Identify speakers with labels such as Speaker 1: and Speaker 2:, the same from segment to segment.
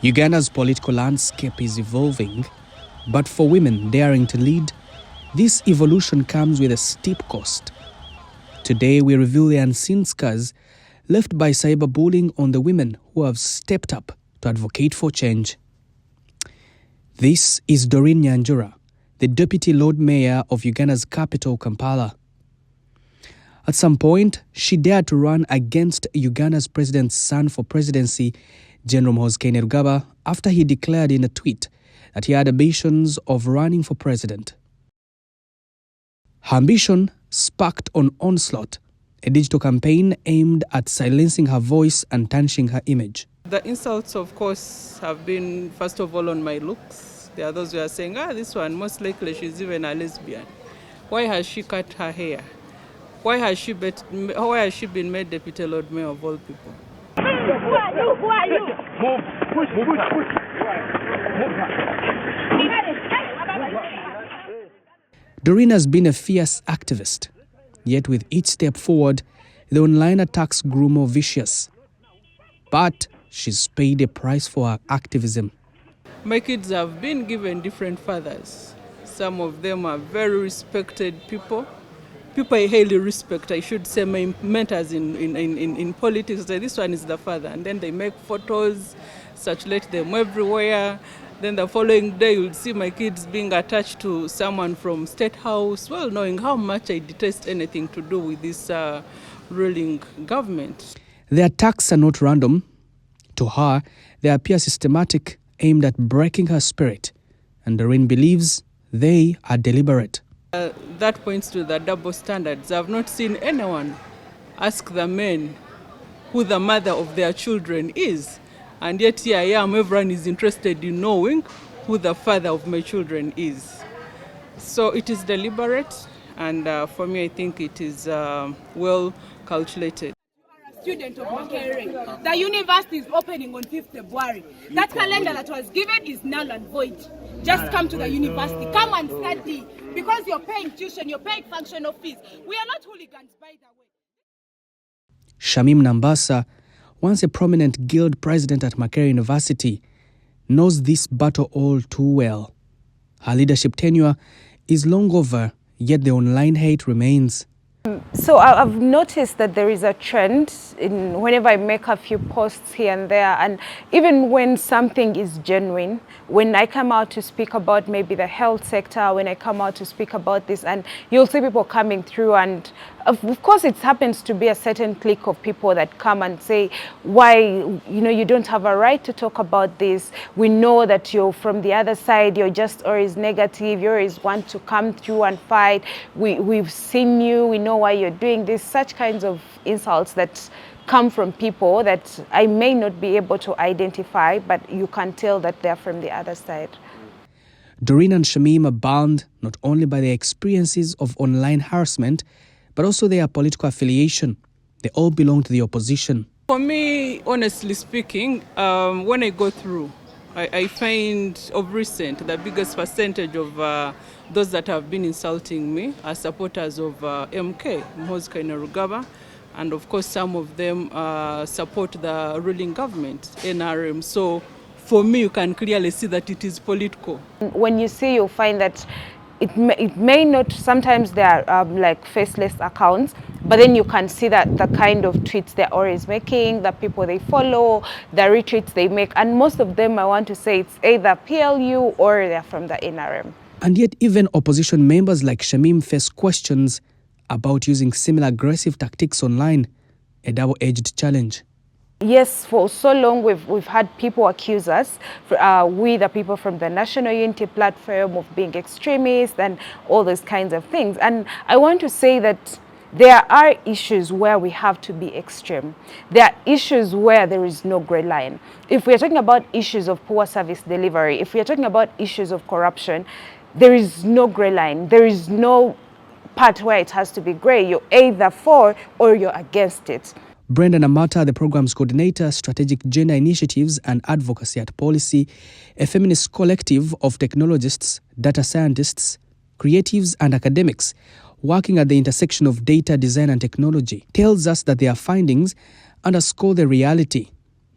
Speaker 1: Uganda's political landscape is evolving, but for women daring to lead, this evolution comes with a steep cost. Today, we reveal the unseen scars left by cyberbullying on the women who have stepped up to advocate for change. This is Doreen Nyanjura, the Deputy Lord Mayor of Uganda's capital, Kampala. At some point, she dared to run against Uganda's president's son for presidency, General Kainerugaba, after he declared in a tweet that he had ambitions of running for president. Her ambition sparked an onslaught, a digital campaign aimed at silencing her voice and tarnishing her image.
Speaker 2: The insults, of course, have been, first of all, on my looks. There are those who are saying, this one, most likely she's even a lesbian. Why has she cut her hair? Why has she been made Deputy Lord Mayor of all people?
Speaker 3: Who are you? Who are you?
Speaker 4: Move. Push.
Speaker 1: Doreen has been a fierce activist, yet with each step forward, the online attacks grew more vicious. But she's paid a price for her activism.
Speaker 2: My kids have been given different fathers. Some of them are very respected people. People I highly respect, I should say, my mentors in politics. This one is the father. And then they make photos, circulate them everywhere. Then the following day, you'll see my kids being attached to someone from State House, well knowing how much I detest anything to do with this ruling government.
Speaker 1: The attacks are not random. To her, they appear systematic, aimed at breaking her spirit. And Doreen believes they are deliberate.
Speaker 2: That points to the double standards. I've not seen anyone ask the men who the mother of their children is. And yet here I am, everyone is interested in knowing who the father of my children is. So it is deliberate, and for me I think it is well calculated.
Speaker 3: Student of Makerere. The university is opening on 5th February. That calendar that was given is null and void. Just come to the university, come and study. Because you're paying tuition, you're paying functional fees. We are not hooligans, by the way.
Speaker 1: Shamim Nambasa, once a prominent guild president at Makerere University, knows this battle all too well. Her leadership tenure is long over, yet the online hate remains.
Speaker 5: So I've noticed that there is a trend in whenever I make a few posts here and there, and even when something is genuine, when I come out to speak about maybe the health sector, when I come out to speak about this, and you'll see people coming through, and of course it happens to be a certain clique of people that come and say, why, you don't have a right to talk about this. We know that you're from the other side, you're just always negative, you always want to come through and fight. We've seen you, we know why you're doing this. Such kinds of insults that come from people that I may not be able to identify, but you can tell that they're from the other side.
Speaker 1: Doreen and Shamim are bound not only by their experiences of online harassment, but also their political affiliation. They all belong to the opposition.
Speaker 2: For me, honestly speaking, when I go through, I find of recent the biggest percentage of those that have been insulting me are supporters of MK, Kainerugaba, and of course some of them support the ruling government, NRM. So for me, you can clearly see that it is political.
Speaker 5: When you see, you'll find that it may not, sometimes they are like faceless accounts, but then you can see that the kind of tweets they're always making, the people they follow, the retweets they make, and most of them, I want to say, it's either PLU or they're from the NRM.
Speaker 1: And yet even opposition members like Shamim face questions about using similar aggressive tactics online, a double-edged challenge.
Speaker 5: Yes, for so long we've had people accuse us, we the people from the National Unity Platform, of being extremists and all those kinds of things. And I want to say that there are issues where we have to be extreme. There are issues where there is no gray line. If we are talking about issues of poor service delivery, if we are talking about issues of corruption, there is no gray line. There is no part where it has to be gray. You're either for or you're against it.
Speaker 1: Brendan Amata, the program's coordinator, strategic gender initiatives and advocacy at Policy, a feminist collective of technologists, data scientists, creatives and academics working at the intersection of data, design and technology, tells us that their findings underscore the reality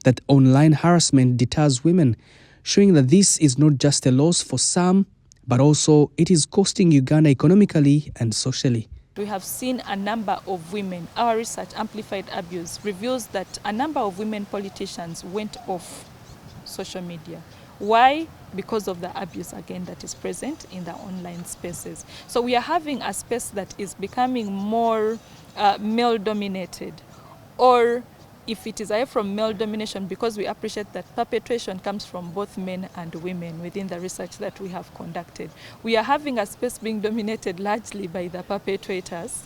Speaker 1: that online harassment deters women, showing that this is not just a loss for some, but also it is costing Uganda economically and socially.
Speaker 6: We have seen a number of women. Our research, Amplified Abuse, reveals that a number of women politicians went off social media. Why? Because of the abuse, again, that is present in the online spaces. So we are having a space that is becoming more male-dominated, or if it is away from male domination, because we appreciate that perpetuation comes from both men and women within the research that we have conducted. We are having a space being dominated largely by the perpetrators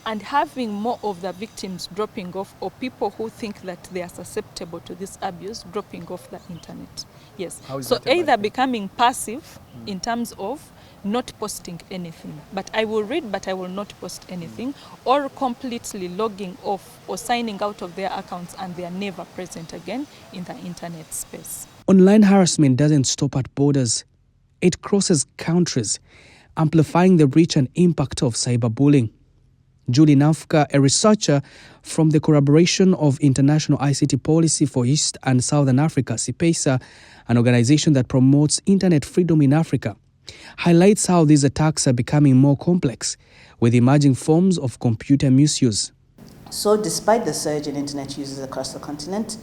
Speaker 6: and having more of the victims dropping off, or people who think that they are susceptible to this abuse dropping off the internet. Yes. So either becoming passive in terms of not posting anything, but I will read, but I will not post anything, or completely logging off or signing out of their accounts and they are never present again in the internet space.
Speaker 1: Online harassment doesn't stop at borders. It crosses countries, amplifying the reach and impact of cyberbullying. Julie Nafka, a researcher from the Collaboration of International ICT Policy for East and Southern Africa, CIPESA, an organization that promotes internet freedom in Africa, highlights how these attacks are becoming more complex with emerging forms of computer misuse.
Speaker 7: So despite the surge in internet users across the continent,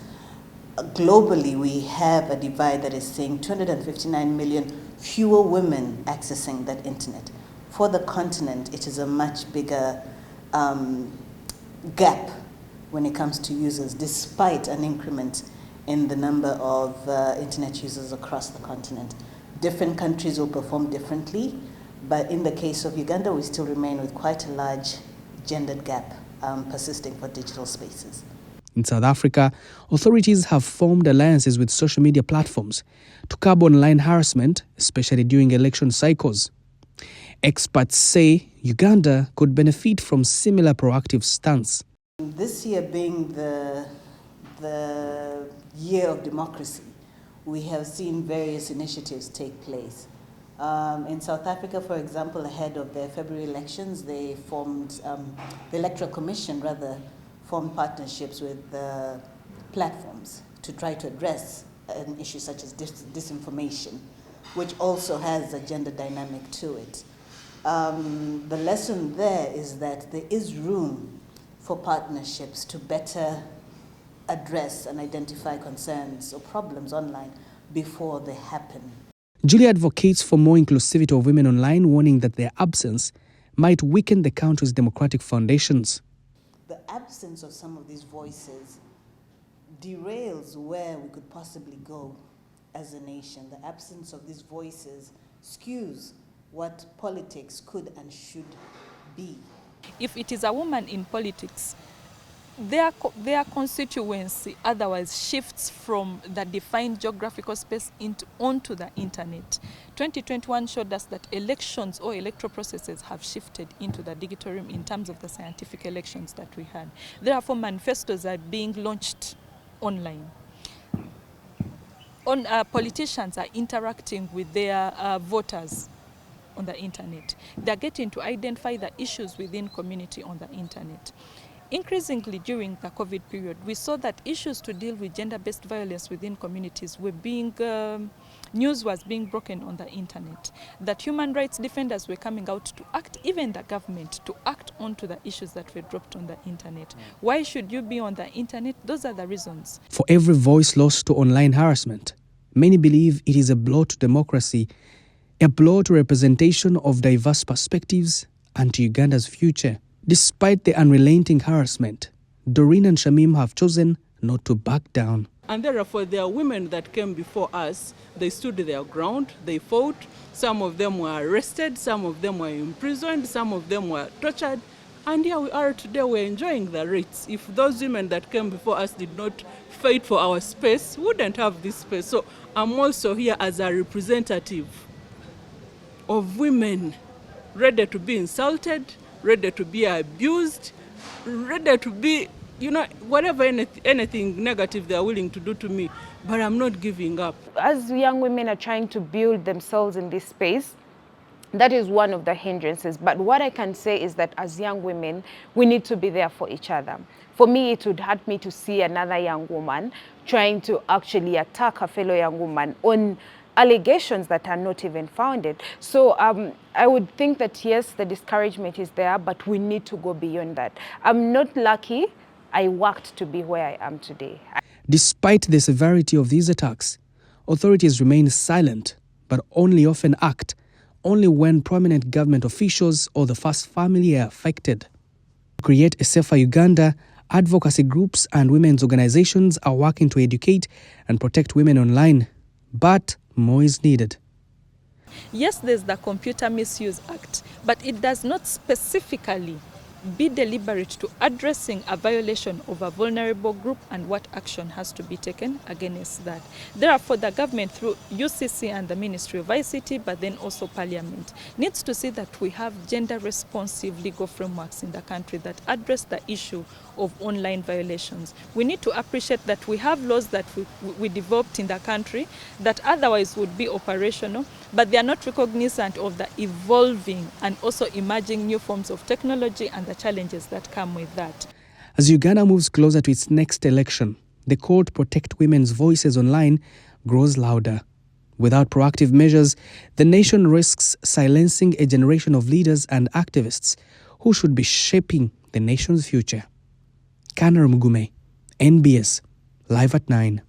Speaker 7: globally we have a divide that is saying 259 million fewer women accessing that internet. For the continent, it is a much bigger gap when it comes to users, despite an increment in the number of internet users across the continent. Different countries will perform differently, but in the case of Uganda, we still remain with quite a large gendered gap persisting for digital spaces.
Speaker 1: In South Africa, authorities have formed alliances with social media platforms to curb online harassment, especially during election cycles. Experts say Uganda could benefit from similar proactive stance.
Speaker 7: This year being the year of democracy, we have seen various initiatives take place. In South Africa, for example, ahead of their February elections, they formed, the Electoral Commission formed partnerships with platforms to try to address an issue such as disinformation, which also has a gender dynamic to it. The lesson there is that there is room for partnerships to better address and identify concerns or problems online before they happen.
Speaker 1: Julie advocates for more inclusivity of women online, warning that their absence might weaken the country's democratic foundations.
Speaker 7: The absence of some of these voices derails where we could possibly go as a nation. The absence of these voices skews what politics could and should be.
Speaker 6: If it is a woman in politics, their constituency otherwise shifts from the defined geographical space onto the internet. 2021 showed us that elections or electoral processes have shifted into the digital realm in terms of the scientific elections that we had. Therefore, manifestos are being launched online. Politicians are interacting with their voters on the internet. They're getting to identify the issues within community on the internet. Increasingly during the COVID period, we saw that issues to deal with gender-based violence within communities were being, news was being broken on the internet. That human rights defenders were coming out to act, even the government, to act onto the issues that were dropped on the internet. Why should you be on the internet? Those are the reasons.
Speaker 1: For every voice lost to online harassment, many believe it is a blow to democracy, a blow to representation of diverse perspectives and to Uganda's future. Despite the unrelenting harassment, Doreen and Shamim have chosen not to back down.
Speaker 2: And therefore, there are women that came before us. They stood their ground, they fought. Some of them were arrested, some of them were imprisoned, some of them were tortured. And here we are today, we're enjoying the rights. If those women that came before us did not fight for our space, we wouldn't have this space. So I'm also here as a representative of women ready to be insulted, ready to be abused, ready to be, whatever, anything negative they are willing to do to me, but I'm not giving up.
Speaker 5: As young women are trying to build themselves in this space, That is one of the hindrances. But what I can say is that as young women, we need to be there for each other. For me, it would hurt me to see another young woman trying to actually attack a fellow young woman on allegations that are not even founded. So I would think that yes, the discouragement is there, but we need to go beyond that. I'm not lucky. I worked to be where I am today.
Speaker 1: Despite the severity of these attacks, authorities remain silent, but only often act only when prominent government officials or the first family are affected. To create a safer Uganda, advocacy groups and women's organizations are working to educate and protect women online, but more is needed.
Speaker 6: Yes, there's the Computer Misuse Act, but it does not specifically be deliberate to addressing a violation of a vulnerable group and what action has to be taken against that. Therefore, the government through UCC and the Ministry of ICT, but then also Parliament, needs to see that we have gender-responsive legal frameworks in the country that address the issue of online violations. We need to appreciate that we have laws that we developed in the country that otherwise would be operational, but they are not recognizant of the evolving and also emerging new forms of technology and the challenges that come with that.
Speaker 1: As Uganda moves closer to its next election, the call to protect women's voices online grows louder. Without proactive measures, the nation risks silencing a generation of leaders and activists who should be shaping the nation's future. Kanara Mugume, NBS, Live at 9.